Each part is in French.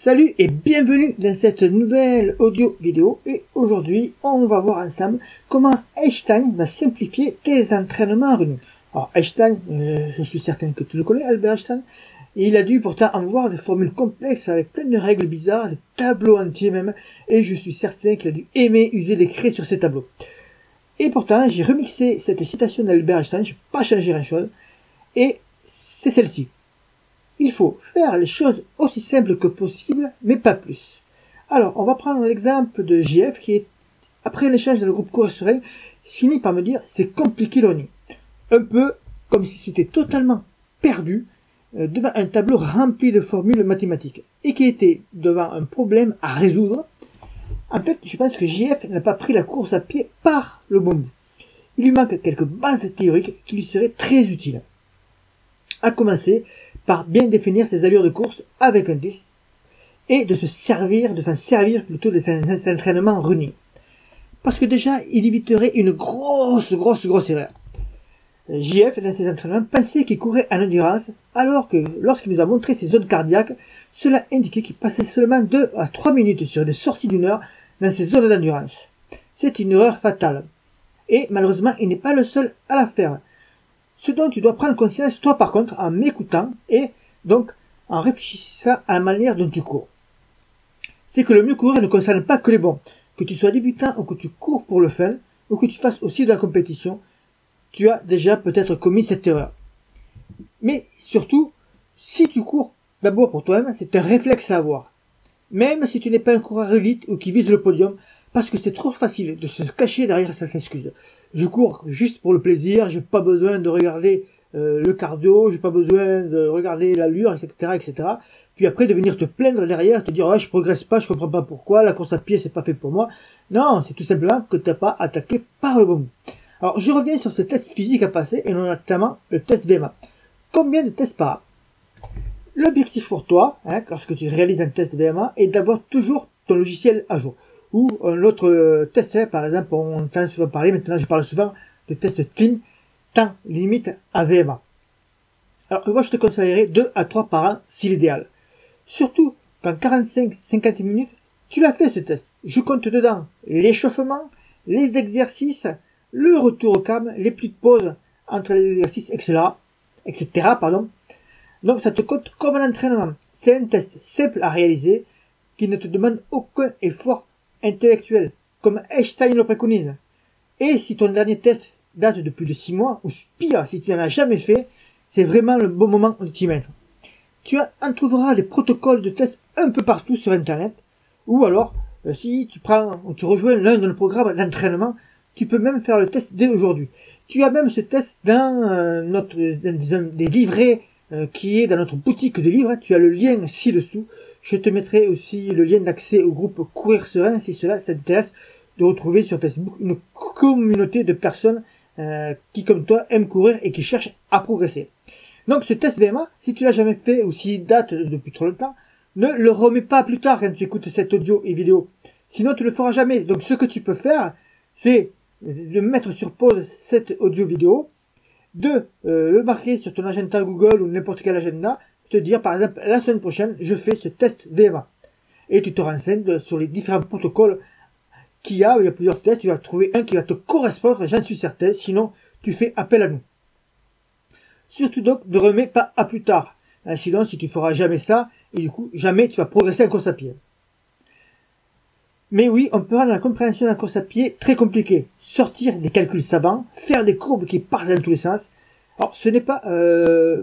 Salut et bienvenue dans cette nouvelle audio vidéo et aujourd'hui on va voir ensemble comment Einstein va simplifier tes entraînements running. Alors Einstein, je suis certain que tu le connais, Albert Einstein, et il a dû pourtant en voir des formules complexes avec plein de règles bizarres, des tableaux entiers même, et je suis certain qu'il a dû aimer user les craies sur ces tableaux. Et pourtant j'ai remixé cette citation d'Albert Einstein, je n'ai pas changé grand chose, et c'est celle-ci. Il faut faire les choses aussi simples que possible, mais pas plus. Alors, on va prendre l'exemple de JF qui, après un échange dans le groupe Courir Serein, finit par me dire c'est compliqué le running. Un peu comme si c'était totalement perdu devant un tableau rempli de formules mathématiques et qui était devant un problème à résoudre. En fait, je pense que JF n'a pas pris la course à pied par le bon bout. Il lui manque quelques bases théoriques qui lui seraient très utiles. À commencer par bien définir ses allures de course avec un test et de s'en servir plutôt de ses entraînements running. Parce que déjà, il éviterait une grosse erreur. JF, dans ses entraînements, pensait qu'il courait en endurance, alors que lorsqu'il nous a montré ses zones cardiaques, cela indiquait qu'il passait seulement 2 à 3 minutes sur une sortie d'une heure dans ses zones d'endurance. C'est une erreur fatale. Et malheureusement, il n'est pas le seul à la faire. Ce dont tu dois prendre conscience, toi par contre, en m'écoutant et donc en réfléchissant à la manière dont tu cours. C'est que le mieux courir ne concerne pas que les bons. Que tu sois débutant ou que tu cours pour le fun, ou que tu fasses aussi de la compétition, tu as déjà peut-être commis cette erreur. Mais surtout, si tu cours d'abord pour toi-même, c'est un réflexe à avoir. Même si tu n'es pas un coureur élite ou qui vise le podium, parce que c'est trop facile de se cacher derrière cette excuse. Je cours juste pour le plaisir, j'ai pas besoin de regarder le cardio, j'ai pas besoin de regarder l'allure, etc., etc. Puis après de venir te plaindre derrière, te dire ouais, je progresse pas, je comprends pas pourquoi, la course à pied c'est pas fait pour moi. Non, c'est tout simplement que t'as pas attaqué par le bon bout. Alors je reviens sur ces tests physiques à passer et notamment le test VMA. Combien de tests par an? L'objectif pour toi, lorsque tu réalises un test VMA, est d'avoir toujours ton logiciel à jour. Ou un autre test, par exemple, on entend souvent parler, maintenant je parle souvent de test clean, temps limite à VMA. Alors moi je te conseillerais 2 à 3 par an si l'idéal. Surtout qu'en 45-50 minutes, tu l'as fait ce test. Je compte dedans l'échauffement, les exercices, le retour au calme, les petites pauses entre les exercices, etc. Donc ça te compte comme un entraînement. C'est un test simple à réaliser qui ne te demande aucun effort intellectuel, comme Einstein le préconise. Et si ton dernier test date de plus de 6 mois, ou pire, si tu n'en as jamais fait, c'est vraiment le bon moment de t'y mettre. Tu en trouveras des protocoles de test un peu partout sur Internet, ou alors, si tu rejoins l'un de nos programmes d'entraînement, tu peux même faire le test dès aujourd'hui. Tu as même ce test dans des livrets qui est dans notre boutique de livres. Tu as le lien ci-dessous. Je te mettrai aussi le lien d'accès au groupe Courir Serein si cela t'intéresse de retrouver sur Facebook une communauté de personnes qui, comme toi, aiment courir et qui cherchent à progresser. Donc ce test VMA, si tu l'as jamais fait ou s'il date depuis trop longtemps, ne le remets pas plus tard quand tu écoutes cette audio et vidéo. Sinon tu ne le feras jamais. Donc ce que tu peux faire, c'est de mettre sur pause cette audio vidéo, de le marquer sur ton agenda Google ou n'importe quel agenda, te dire par exemple la semaine prochaine je fais ce test VMA et tu te renseignes sur les différents protocoles qu'il y a. Il y a plusieurs tests, tu vas trouver un qui va te correspondre, j'en suis certain, sinon tu fais appel à nous. Surtout donc ne remets pas à plus tard, sinon si tu feras jamais ça, et du coup jamais tu vas progresser en course à pied. Mais oui, on peut rendre la compréhension de la course à pied très compliquée, sortir des calculs savants, faire des courbes qui partent dans tous les sens. Alors ce n'est pas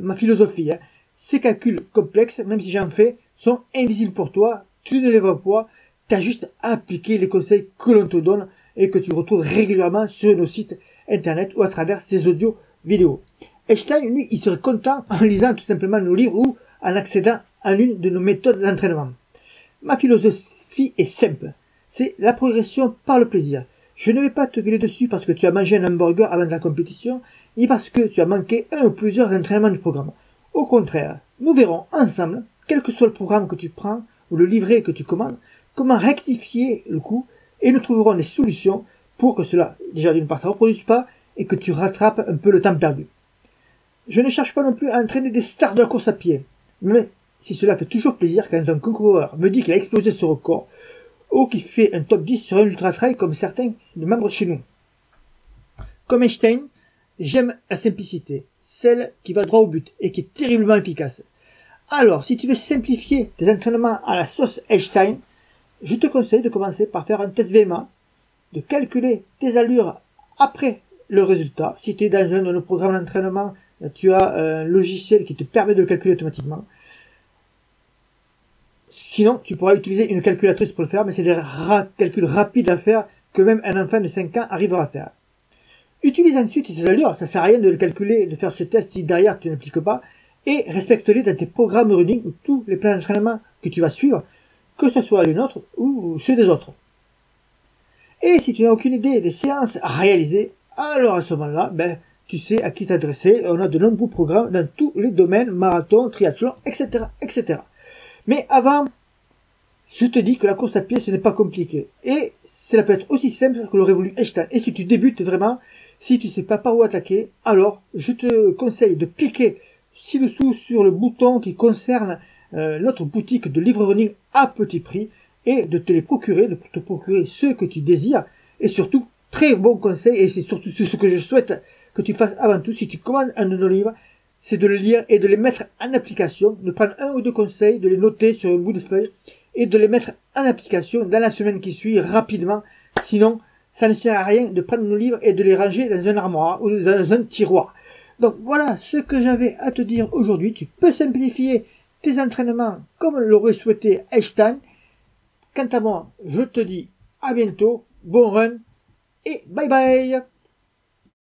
ma philosophie, Ces calculs complexes, même si j'en fais, sont invisibles pour toi, tu ne les vois pas, tu as juste à appliquer les conseils que l'on te donne et que tu retrouves régulièrement sur nos sites internet ou à travers ces audios vidéos. Einstein, lui, il serait content en lisant tout simplement nos livres ou en accédant à l'une de nos méthodes d'entraînement. Ma philosophie est simple, c'est la progression par le plaisir. Je ne vais pas te gueuler dessus parce que tu as mangé un hamburger avant de la compétition, ni parce que tu as manqué un ou plusieurs entraînements du programme. Au contraire, nous verrons ensemble, quel que soit le programme que tu prends ou le livret que tu commandes, comment rectifier le coup et nous trouverons des solutions pour que cela, déjà d'une part, ne se reproduise pas et que tu rattrapes un peu le temps perdu. Je ne cherche pas non plus à entraîner des stars de la course à pied, mais si cela fait toujours plaisir quand un concoureur me dit qu'il a explosé ce record, ou qu'il fait un top 10 sur un ultra trail comme certains de membres chez nous. Comme Einstein, j'aime la simplicité, celle qui va droit au but et qui est terriblement efficace. Alors, si tu veux simplifier tes entraînements à la sauce Einstein, je te conseille de commencer par faire un test VMA, de calculer tes allures après le résultat. Si tu es dans un programme d'entraînement, tu as un logiciel qui te permet de le calculer automatiquement. Sinon, tu pourras utiliser une calculatrice pour le faire, mais c'est des calculs rapides à faire que même un enfant de 5 ans arrivera à faire. Utilise ensuite ces allures, ça sert à rien de le calculer, de faire ce test si derrière tu n'appliques pas, et respecte-les dans tes programmes running ou tous les plans d'entraînement que tu vas suivre, que ce soit les nôtres ou ceux des autres. Et si tu n'as aucune idée des séances à réaliser, alors à ce moment-là, tu sais à qui t'adresser. On a de nombreux programmes dans tous les domaines, marathon, triathlon, etc., etc. Mais avant, je te dis que la course à pied, ce n'est pas compliqué. Et cela peut être aussi simple que l'aurait voulu Einstein. Et si tu débutes vraiment, si tu ne sais pas par où attaquer, alors je te conseille de cliquer ci-dessous sur le bouton qui concerne notre boutique de livres running à petit prix et de te les procurer, de te procurer ceux que tu désires. Et surtout, très bon conseil, et c'est surtout ce que je souhaite que tu fasses avant tout, si tu commandes un de nos livres, c'est de le lire et de les mettre en application, de prendre un ou deux conseils, de les noter sur un bout de feuille et de les mettre en application dans la semaine qui suit rapidement. Sinon, ça ne sert à rien de prendre nos livres et de les ranger dans un armoire ou dans un tiroir. Donc voilà ce que j'avais à te dire aujourd'hui. Tu peux simplifier tes entraînements comme l'aurait souhaité Einstein. Quant à moi, je te dis à bientôt, bon run et bye bye.